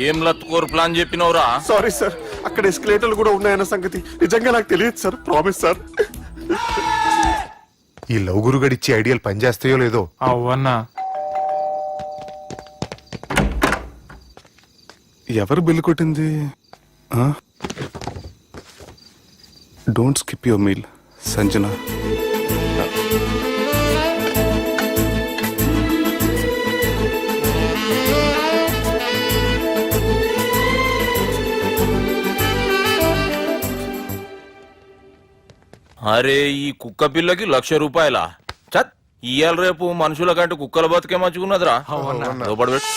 ఏం లత్కోర్ plan చెప్పినవురా? Sorry sir, అక్కడ ఎస్కలేటర్లు కూడా ఉన్నాయన్న సంగతి నిజంగా నాకు తెలియదు సార్. Promise sir. ఈ లవ్ గురుగడిచ్చే ఐడియాలు పనిచేస్తాయో లేదో. అవునా? ఎవరు బిల్లు కొట్టింది? Don't skip your meal, Sanjana. అరే ఈ కుక్క పిల్లకి 1,00,000 రూపాయలా? చత్, ఇయ్యాల రేపు మనుషుల కంటే కుక్కల బతికే మంచుకున్నదిరా. లోపడబెట్టు.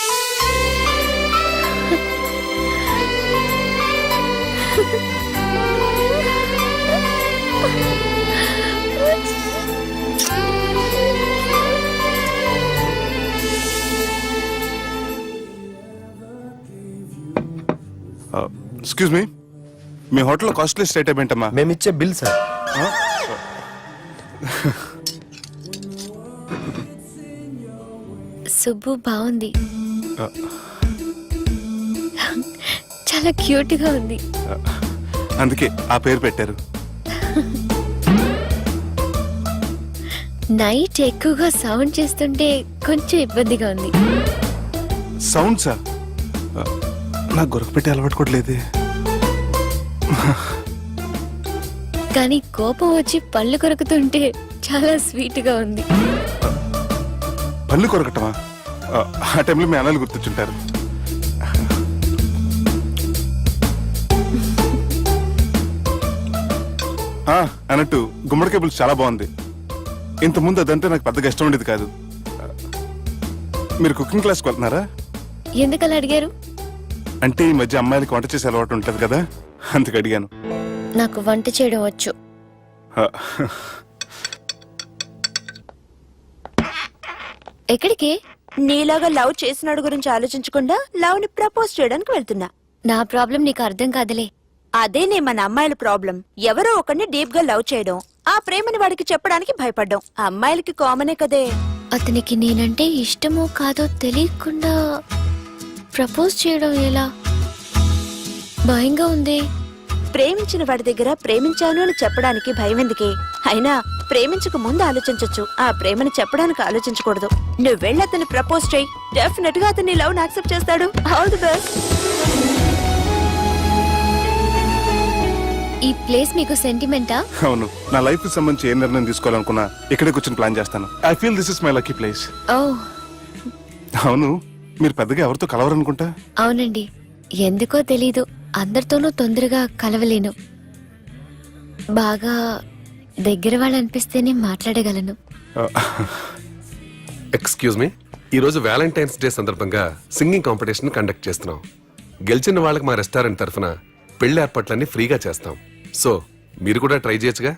ఎక్స్క్యూజ్ మీ, మీ హోటల్లో కాస్ట్లీ స్టేట్ ఏంటమ్మా? మేమిచ్చే బిల్ సార్. సుబ్బు బాగుంది, చాలా క్యూట్ గా ఉంది. అందుకే ఆ పేరు పెట్టారు. నైట్ ఎక్కువగా సౌండ్ చేస్తుంటే కొంచెం ఇబ్బందిగా ఉంది. సౌండ్సా? నాకు గొరక పెట్టి అలవాటు కూడా లేదే. కానీ కోపం వచ్చి పళ్ళు కొరుకుతుంటే చాలా స్వీట్ గా ఉంది. పళ్ళు కొరకటమా? ఆ టైంలో మీ అన్నలు గుర్తొచ్చుంటారు. అన్నట్టు గుమ్మడికాయ పులుసు చాలా బాగుంది. ఇంతకుముందు అదంటే నాకు పెద్దగా ఇష్టం ఉండేది కాదు. మీరు కుకింగ్ క్లాస్కి వెళ్తున్నారా? ఎందుకలా అడిగారు? అంటే ఈ మధ్య అమ్మాయిలకి వంట చేసే అలవాటు ఉంటుంది కదా, అందుకు అడిగాను. నాకు వంట చేయడం వచ్చు. ఎక్కడికి? నీలాగా లవ్ చేసినాడు గురించి ఆలోచించకుండా లవ్ ని ప్రపోజ్ చేయడానికి వెళ్తున్నా. నా ప్రాబ్లం నీకు అర్థం కాదులే. అదేనే మన అమ్మాయిల ప్రాబ్లం. ఎవరో ఒకరిని డీప్ గా లవ్ చేయడం, ఆ ప్రేమని వాడికి చెప్పడానికి భయపడ్డం అమ్మాయిలకి కామనే కదే. అతనికి నేనంటే ఇష్టమో కాదో తెలియకుండా ప్రపోజ్ చేయడం ఎలా? భయంగా ఉంది. ప్రేమించిన వాడి దగ్గర ప్రేమించాను అని చెప్పడానికి భయం ఎందుకే? అయినా ప్రేమించక ముందు ఆలోచించొచ్చు, ఆ ప్రేమని చెప్పడానికి ఆలోచించకూడదు. నువ్వు వెళ్ళి అతన్ని ప్రపోజ్ చేయి, డెఫినెట్ గా అతన్ని లవ్ యాక్సెప్ట్ చేస్తాడు. All the best. ఈ ప్లేస్ మీకు సెంటిమెంటా? అవును, నా లైఫ్ కి సంబంధించి ఏ నిర్ణయం తీసుకోవాలనుకున్నా ఇక్కడే కూర్చొని ప్లాన్ చేస్తాను. I feel this is my lucky place. ఓ అవును, మీరు పెద్దగా ఎవరితో కలవరనుకుంటా? అవునండి, ఎందుకో తెలీదు, అందరితోనూ తొందరగా కలవలేను. బాగా దగ్గర వాళ్ళు అనిపిస్తేనే మాట్లాడగలను. ఎక్స్క్యూజ్ మీ, ఈరోజు వ్యాలంటైన్స్ డే సందర్భంగా సింగింగ్ కాంపిటీషన్ కండక్ట్ చేస్తున్నాం. గెలిచిన వాళ్ళకి మా రెస్టారెంట్ తరఫున పెళ్లి ఏర్పాట్లన్నీ ఫ్రీగా చేస్తాం. సో మీరు కూడా ట్రై చేయొచ్చుగా.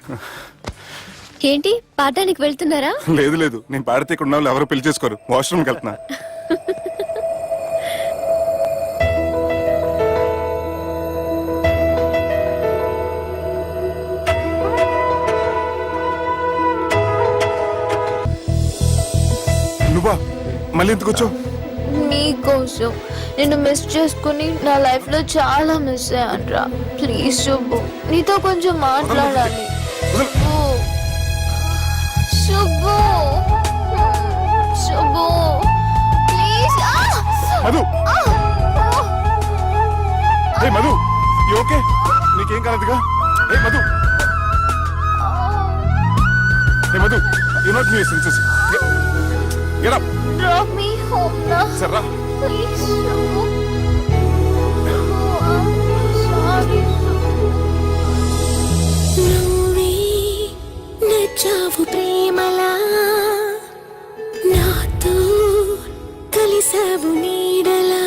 ఏంటి, పాడడానికి వెళ్తున్నారా? లేదు లేదు, నేను పాడితే ఇక్కడ ఉన్న వాళ్ళు ఎవరో పెళ్లి చేసుకోరు. వాష్రూమ్కి వెళ్తున్నా. నువ్వా మళ్ళీ ఎందుకు వచ్చావు? నీకోసం నేను మిస్ చేసుకుని నా లైఫ్ లో చాలా మిస్ అయ్యానురా. ప్లీజ్ శుభు, నీతో కొంచెం మాట్లాడాలి. Shubhu, Shubhu, please. Madhu, hey Madhu, you okay? నీకేం కాలేదుగా? Hey Madhu, hey Madhu, you not new senses. Get up. Drop me home now. Sarra. Please, Shubhu. Oh, I'm sorry, నువ్వే నచ్చావు ప్రేమలా, నాతో కలిసావు నీడలా.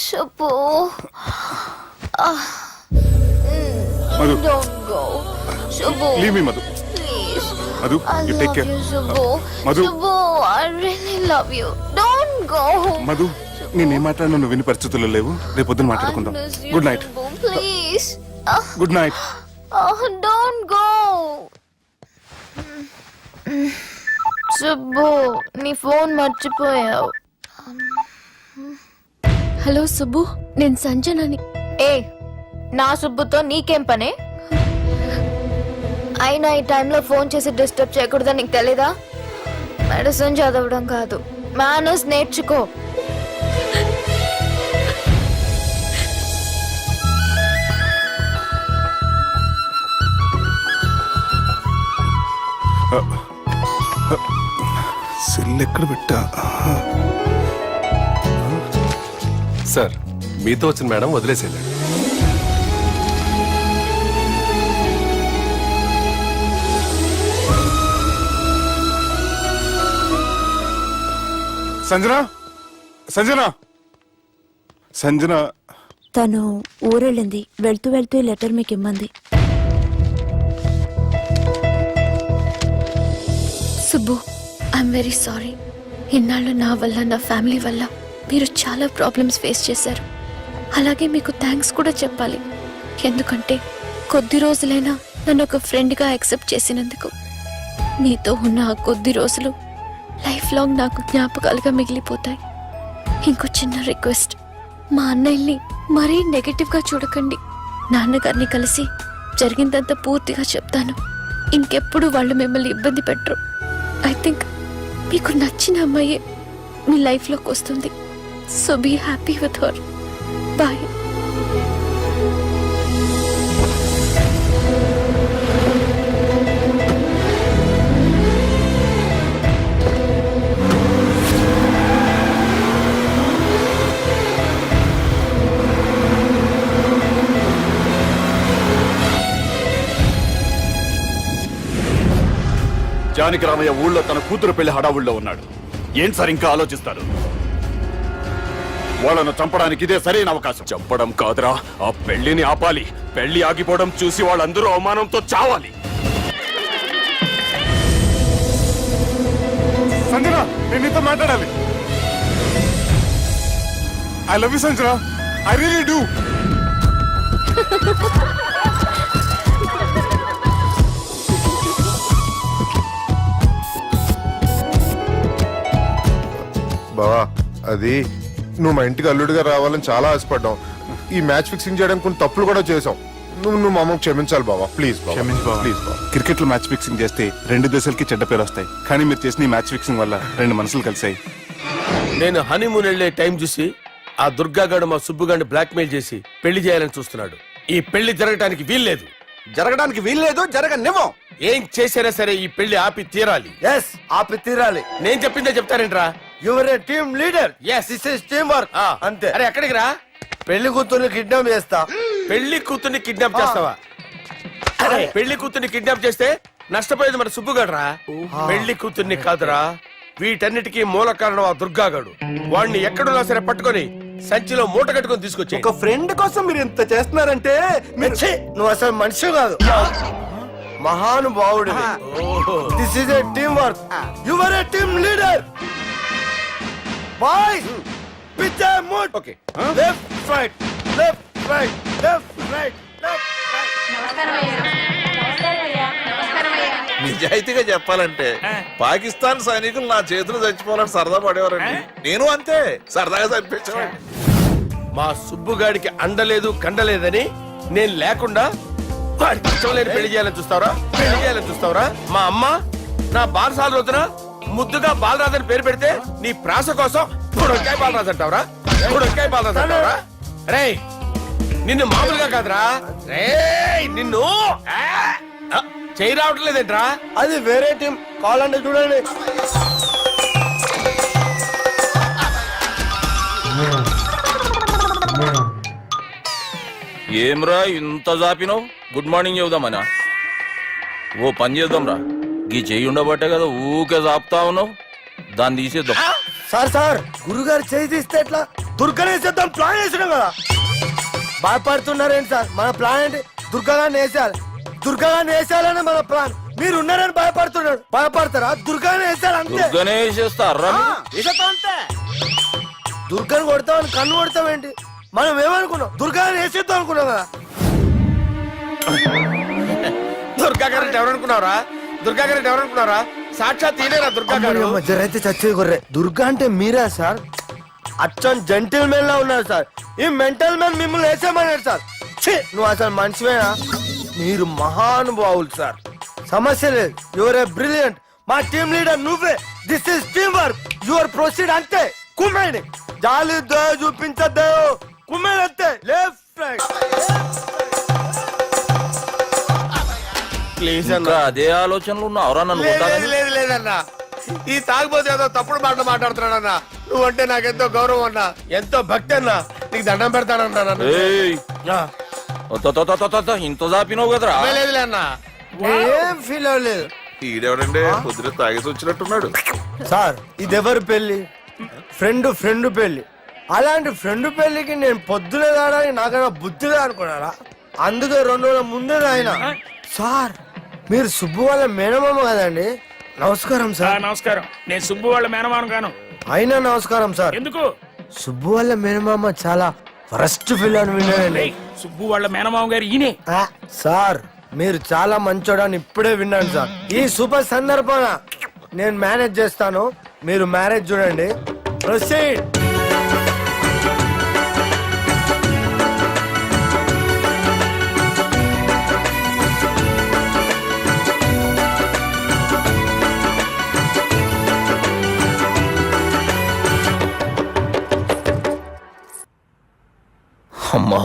Shubhu. Madhu. Don't go. Shubhu. Leave me, Madhu. Please. Madhu, I you love take care. you, Shubhu. Madhu. Shubhu, I really love you. Don't go. Madhu. నేనేం మాట్లాడినా నువ్వు విని పరిస్థితుల్లో లేవు. రేపు పొద్దున మాట్లాడుకుందాం. Good night. Please good night. Don't go. Subbu నీ ఫోన్ మర్చిపోయావు. హలో సుబ్బు, నేను సంజనని. ఏ నా సుబ్బుతో నీకేం పనే? అయినా ఈ టైంలో ఫోన్ చేసి డిస్టర్బ్ చేయకూడదని నీకు తెలీదా? మెడిసిన్ చదవడం కాదు, మేనర్స్ నేర్చుకో. సెల్ ఎక్కడ పెట్టా? సార్ మీతో వచ్చిన మేడం వదిలేసేయండి. సంజన, సంజన, సంజన. తను ఊరెళ్ళింది. వెళ్తూ వెళ్తూ ఈ లెటర్ మీకు ఇమ్మంది. Subbu, I'm very sorry. ఇన్నాళ్ళు నా వల్ల, నా ఫ్యామిలీ వల్ల మీరు చాలా ప్రాబ్లమ్స్ ఫేస్ చేశారు. అలాగే మీకు థ్యాంక్స్ కూడా చెప్పాలి. ఎందుకంటే కొద్ది రోజులైనా నన్ను ఒక ఫ్రెండ్గా యాక్సెప్ట్ చేసినందుకు. మీతో ఉన్న ఆ కొద్ది రోజులు లైఫ్ లాంగ్ నాకు జ్ఞాపకాలుగా మిగిలిపోతాయి. ఇంకో చిన్న రిక్వెస్ట్, మా అన్నయ్యని మరీ నెగటివ్గా చూడకండి. నాన్నగారిని కలిసి జరిగిందంతా పూర్తిగా చెప్తాను. ఇంకెప్పుడు వాళ్ళు మిమ్మల్ని ఇబ్బంది పెట్టరు. ఐ థింక్ మీకు నచ్చిన అమ్మాయి మీ లైఫ్లోకి వస్తుంది. So be happy with her. Bye. Janaki Ramayya ఊళ్ళో తన కూతురు పెళ్లి హడావుల్లో ఉన్నాడు. ఏం సార్ ఇంకా ఆలోచిస్తారు? వాళ్ళను చంపడానికి ఇదే సరైన అవకాశం. చంపడం కాదురా, ఆ పెళ్లిని ఆపాలి. పెళ్లి ఆగిపోవడం చూసి వాళ్ళందరూ అవమానంతో చావాలి. సంజన, నేను నీతో మాట్లాడాలి. I love you Sanjana. I really do. బావా, అది నువ్వు మా ఇంటికి అల్లుడిగా రావాలని చాలా ఆశపడ్డాం. ఈ మ్యాచ్ ఫిక్సింగ్ చేయడానికి కొన్ని తప్పులు కూడా చేసాం. నువ్వు మా అమ్మకు క్షమించాలి బావా, ప్లీజ్ క్షమించు బావ. ప్లీజ్ బావా. క్రికెట్ లో మ్యాచ్ ఫిక్సింగ్ చేస్తే 2 దేశాలకి చెడ్డ పేరు వస్తాయి. కానీ మీరు చేసిన ఈ మ్యాచ్ ఫిక్సింగ్ వల్ల 2 మనసులు కలిసాయి. నేను హనీమూన్ వెళ్లే టైం చూసి ఆ దుర్గాగాడు మా సుబ్బుగాడిని బ్లాక్మెయిల్ చేసి పెళ్లి చేయాలని చూస్తున్నాడు. ఈ పెళ్లి జరగడానికి వీల్లేదు. జరగడానికి వీల్లేదు, జరగనివ్వం. ఏం చేసినా సరే ఈ పెళ్లి ఆపి తీరాలి. ఎస్, ఆపి తీరాలి. నేను చెప్పిందే చెప్తారేంట్రా? Your a team leader. Yes. This is team work. అంతే. అరే ఎక్కడికి రా? పెళ్లి కూతుర్ని కిడ్నాప్ చేస్తా. పెళ్లి కూతుర్ని కిడ్నాప్ చేస్తావా? అరే పెళ్లి కూతుర్ని కిడ్నాప్ చేస్తే నష్టపోయేది మన సుబ్బుగాడ్రా. పెళ్లి కూతుర్ని కాదురా, వీటన్నిటికీ మూల కారణం ఆ దుర్గాగాడు. వాణ్ణి ఎక్కడున్నా సరే పట్టుకొని సంచిలో మూట కట్టుకొని తీసుకొచ్చి. ఒక ఫ్రెండ్ కోసం మీరు ఇంత చేస్తున్నారంటే నువ్వు అసలు మనిషి కాదు, మహానుభావుడు. This is a team work. Your a team leader. Boys, pitch A mood. Okay, left right, left right, left right, left right. నిజాయితీగా చెప్పాలంటే పాకిస్తాన్ సైనికులు నా చేతులు చచ్చిపోవాలని సరదా పడేవారండి. నేను అంతే సరదాగా చనిపించేవాడిని. మా సుబ్బుగాడికి అండలేదు కండలేదని నేను లేకుండా వాడికి ఇష్టం లేని పెళ్లి చేయాలని చూస్తావరా? పెళ్లి చేయాలని చూస్తావరా? మా అమ్మ నా బాలసాల రోజున ముద్దుగా బాలరాజు అని పేరు పెడితే నీ ప్రాస కోసం బుడకాయ బాలరాజు అంటావరా? బుడకాయ బాలరాజు అంటావరా? రేయ్ నిన్ను మామూలుగా కాదురా, రేయ్ నిన్ను చేయి రావట్లేదేంట్రా? అది వేరే టీం, కావాలంటే చూడండి. ఏమ్రా ఇంత జాపినావు? Good morning చెబుదామనా? ఓ పని చేద్దాంరా, గీ చెయ్యి ఉండబట్టే కదా ఊకే జాపుతా ఉన్నావు. దాన్ని తీసేద్దాం. సార్ సార్, గురుగారు చేయి తీస్తే ఎట్లా? దుర్గనేసేద్దాం ప్లాన్ వేసినాం కదా. భయపడుతున్నారేంటి సార్? మన ప్లాన్ ఏంటి? దుర్గాన్ని వేసేయాలి. దుర్గాన్ని వేసేయాలని మన ప్లాన్. మీరు ఉన్నారని భయపడుతున్నాడు. భయపడతారా? దుర్గాన్ని వేసేయాలి అంతే. దుర్గనే వేసేస్తారా? దుర్గాని కొడతామని కన్ను కొడతామేంటి? మనం ఏమనుకున్నాం? దుర్గాని వేసేద్దాం అనుకున్నాం కదా. దుర్గా గారు అంటే ఎవరనుకున్నారా? దుర్గా గారు అంటే ఎవరనుకున్నారా? సాక్షాత్ ఈయనేరా దుర్గా గారు. జరైతే చచ్చేది గొర్రె. దుర్గా అంటే మీరా సార్? అచ్చం జెంటిల్ మెన్ లా ఉన్నారు సార్. ఈ మెంటల్ మెన్ మిమ్మల్ని వేసేమన్నాడు సార్. ఛీ, నువ్వు అసలు మనిషివేనా? మీరు మహానుభావులు సార్. సమస్య లేదు. Your a brilliant. మా టీమ్ లీడర్ నువ్వే. This is team work. Your proceed అంతే. కుమ్మేని జాలి చూపించద్దు. కుమ్మేని అంతే. Left right. ప్లీజ్ ఇంకా అదే ఆలోచనలు ఉన్నావురా నన్ను కొట్టాలని? లేదు లేదన్నా, ఈ తాగిపోతే ఏదో తప్పుడు మాటలు మాట్లాడుతున్నాడన్నా. నువ్వంటే నాకెంతో గౌరవం అన్నా, ఎంతో భక్తి అన్నా. నీకు దండం పెడతానన్నా. నన్ను ఏయ్, ఇంత దాపినావు కదరా? లేదులే అన్నా. ఏం ఫీల్ అవ్వలేదు ఈడెవడండి పొద్దున తాగేసి వచ్చినట్టున్నాడు. సార్. ఇది ఎవరు పెళ్లి? ఫ్రెండ్ పెళ్లి. అలాంటి ఫ్రెండ్ పెళ్లికి నేను పొద్దునే రావడానికి నాకన్నా బుద్ధిగా అనుకున్నారా? అందుకే 2 రోజుల ముందే ఆయన. సార్, మీరు సుబ్బు వాళ్ళ మేనమామ కదండి? నమస్కారం సార్. నమస్కారం. నేను సుబ్బు వాళ్ళ మేనమాను గాను. అయినా నమస్కారం సార్. ఎందుకు? సుబ్బు వాళ్ళ మేనమామ చాలా ఫస్ట్ ఫిల్ అని విన్నానండి. సుబ్బు వాళ్ళ మేనమామ గారు ఈయనే. సార్, మీరు చాలా మంచోడని ఇప్పుడే విన్నాను సార్. ఈ శుభ సందర్భాన నేను మేనేజ్ చేస్తాను, మీరు మ్యారేజ్ చూడండి. ప్రొసీడ్. అమ్మా,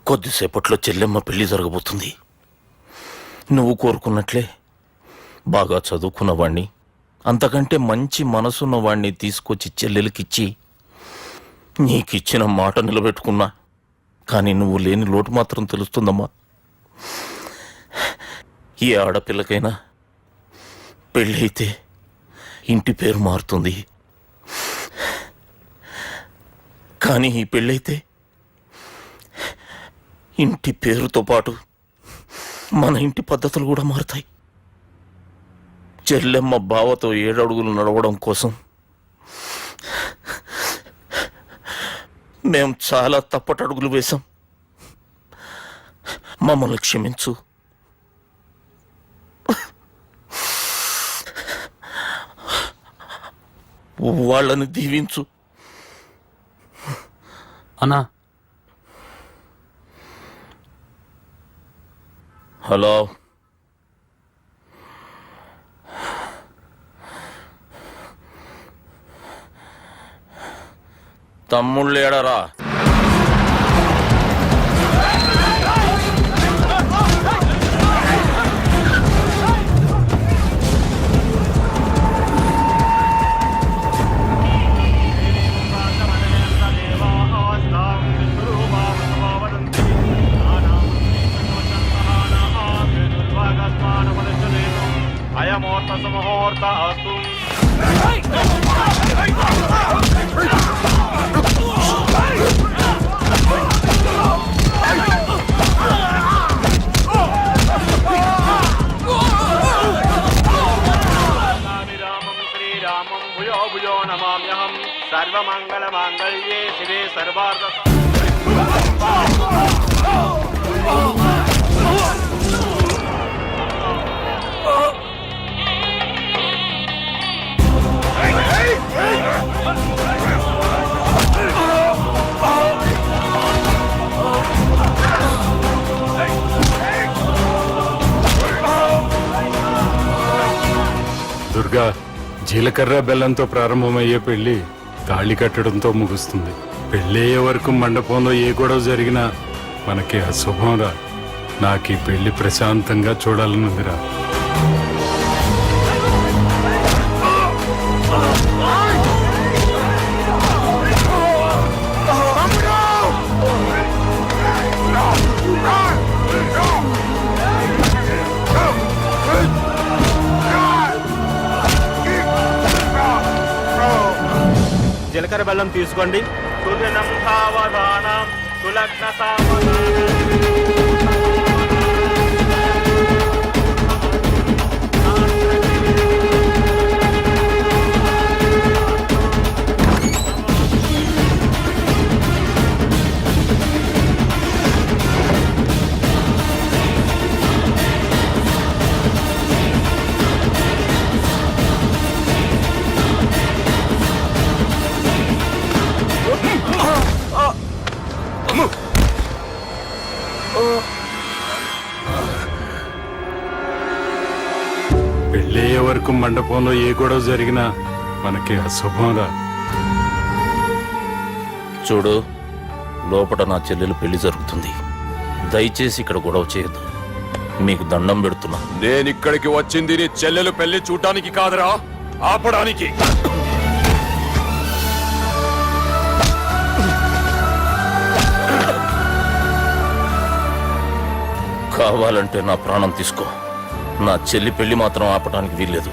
కొద్దిసేపట్లో చెల్లెమ్మ పెళ్లి జరగబోతుంది. నువ్వు కోరుకున్నట్లే బాగా చదువుకున్నవాణ్ణి, అంతకంటే మంచి మనసున్నవాణ్ణి తీసుకొచ్చి చెల్లెలకిచ్చి నీకిచ్చిన మాట నిలబెట్టుకున్నా. కానీ నువ్వు లేని లోటు మాత్రం తెలుస్తుందమ్మా. ఏ ఆడపిల్లకైనా పెళ్ళి అయితే ఇంటి పేరు మారుతుంది. కానీ ఈ పెళ్ళైతే ఇంటి పేరుతో పాటు మన ఇంటి పద్ధతులు కూడా మారుతాయి. చెల్లెమ్మ బావతో 7 అడుగులు నడవడం కోసం మేం చాలా తప్పటడుగులు వేశాం. మమ్మల్ని క్షమించు. వాళ్ళని దీవించు. అన్నా, హలో, తమ్ముళ్ళు ఏడరా? సర్వమంగళమాంగళ్యే శివే సర్వార్థ దుర్గా, జీలకర్ర బెల్లంతో ప్రారంభమయ్యే పెళ్లి తాళి కట్టడంతో ముగుస్తుంది. పెళ్ళయ్యే వరకు మండపంలో ఏ గొడవ జరిగినా మనకి అశుభం రా. నాకు ఈ పెళ్లి ప్రశాంతంగా చూడాలనుందిరా. జీలకర్ర బెల్లం తీసుకోండి. వరకు మండపంలో ఏ గొడవ జరిగినా మనకి అశుభంరా. చూడు, లోపల నా చెల్లెలు పెళ్లి జరుగుతుంది. దయచేసి ఇక్కడ గొడవ చేయొద్దు. మీకు దండం పెడుతున్నా. నేను ఇక్కడికి వచ్చింది నీ చెల్లెలు పెళ్లి చూడటానికి కాదురా, ఆపడానికి. కావాలంటే నా ప్రాణం తీసుకో, నా చెల్లి పెళ్లి మాత్రం ఆపడానికి వీల్లేదు.